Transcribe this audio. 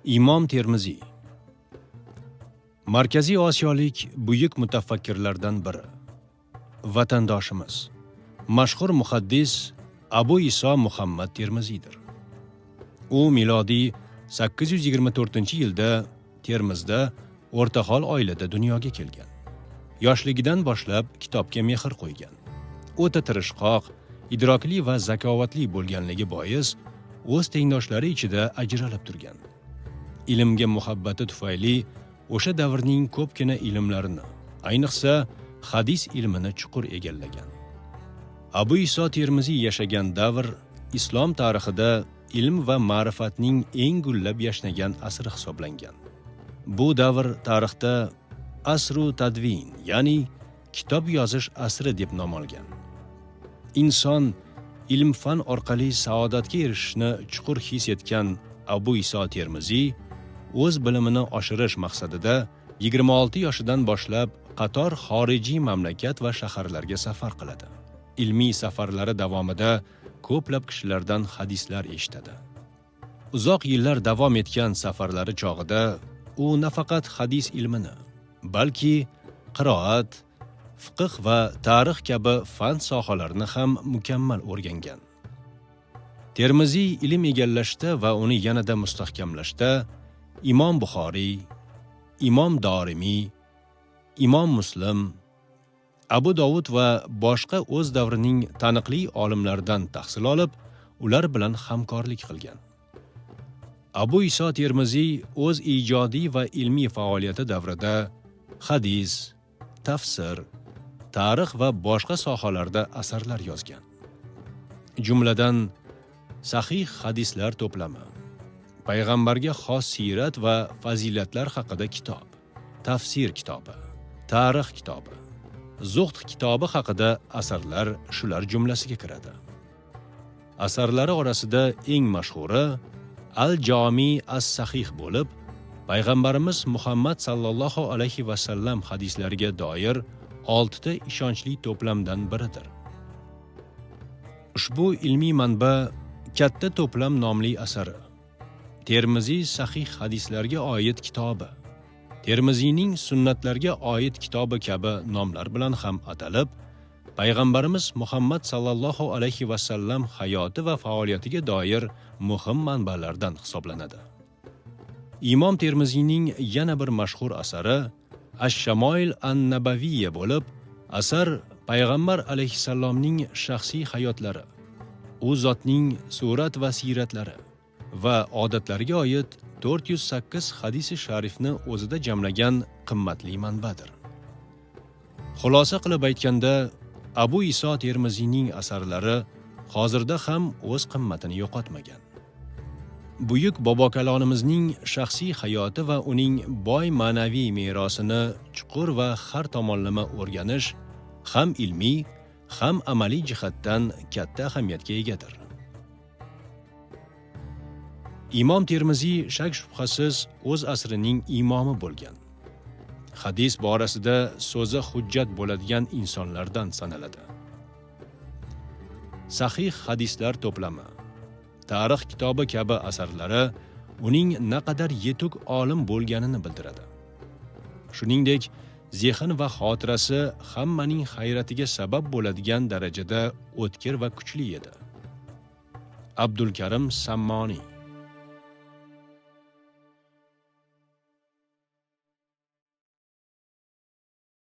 Imom Termiziy Markaziy Osiyolik buyuk mutafakkirlardan biri. Vatandoshimiz, mashhur muhaddis Abu Iso Muhammad Termiziydir. U milodiy 824-yilda Termizda o'rtahol oilada dunyoga kelgan. Yoshligidan boshlab kitobga mehr qo'ygan. O'ta tirishqoq, idrokli va zakovatli bo'lganligi bois o'z tengdoshlari ichida ajralib turgan. Ilmga muhabbati tufayli o'sha davrning ko'pgina ilmlarini, ayniqsa hadis ilmini chuqur egallagan. Abu Iso Termiziy yashagan davr islom tarixida ilm va ma'rifatning eng gullab yashnagan asri hisoblangan. Bu davr tarixda asru tadvin, ya'ni kitob yozish asri deb nom olgan. Inson ilm-fan orqali saodatga erishishni chuqur his etgan Abu Iso Termiziy o'z bilimini oshirish maqsadida 26 yoshidan boshlab qator xorijiy mamlakat va shaharlarga safar qiladi. Ilmiy safarlari davomida ko'plab kishilardan hadislar eshitadi. Uzoq yillar davom etgan safarlari chog'ida u nafaqat hadis ilmini, balki qiroat, fiqh va tarix kabi fan sohalarini ham mukammal o'rgangan. Termiziy ilm egallashda va uni yanada mustahkamlashda Imom Buxoriy, Imom Dorimiy, Imom Muslim, Abu Dovud va boshqa o'z davrining taniqli olimlaridan tahsil olib, ular bilan hamkorlik qilgan. Abu Iso Termiziy o'z ijodiy va ilmiy faoliyati davrida hadis, tafsir, tarix va boshqa sohalarda asarlar yozgan. Jumladan sahih hadislar to'plami, payg'ambarga xos siyrat va fazilatlar haqida kitob, tafsir kitobi, tarix kitobi, zuhd kitobi haqida asarlar shular jumlasiga kiradi. Asarlari orasida eng mashhuri Al-Jami as-Sahih bo'lib, payg'ambarimiz Muhammad sallallohu alayhi va sallam hadislariga doir 6 ta ishonchli to'plamdan biridir. Ushbu ilmiy manba katta to'plam nomli asari, Termiziy sahih hadislarga oid kitobi, Termiziyning sunnatlarga oid kitobi kabi nomlar bilan ham atalib, payg'ambarimiz Muhammad sallallohu alayhi va sallam hayoti va faoliyatiga doir muhim manbalardan hisoblanadi. Imom Termiziyning yana bir mashhur asari Ash-Shamoil an-Nabaviyya bo'lib, asar payg'ambar alayhissalomning shaxsiy hayotlari, u zotning surat va siyratlari va odatlariga oid 408 hadisi sharifni o'zida jamlagan qimmatli manbadir. Xulosa qilib aytganda, Abu Iso Termiziyning asarlari hozirda ham o'z qimmatini yo'qotmagan. Buyuk bobokalonimizning shaxsiy hayoti va uning boy ma'naviy merosini chuqur va har tomonlama o'rganish ham ilmiy, ham amaliy jihatdan katta ahamiyatga egadir. Imom Termiziy shak shubhasiz o'z asrining imomi bo'lgan. Hadis borasida so'zi hujjat bo'ladigan insonlardan sanaladi. Sahih hadislar to'plami, tarix kitobi kabi asarlari uning naqadar yetuk olim bo'lganini bildiradi. Shuningdek, zehn va xotirasi hammaning hayratiga sabab bo'ladigan darajada o'tkir va kuchli edi. Abdul Karim Sammoniy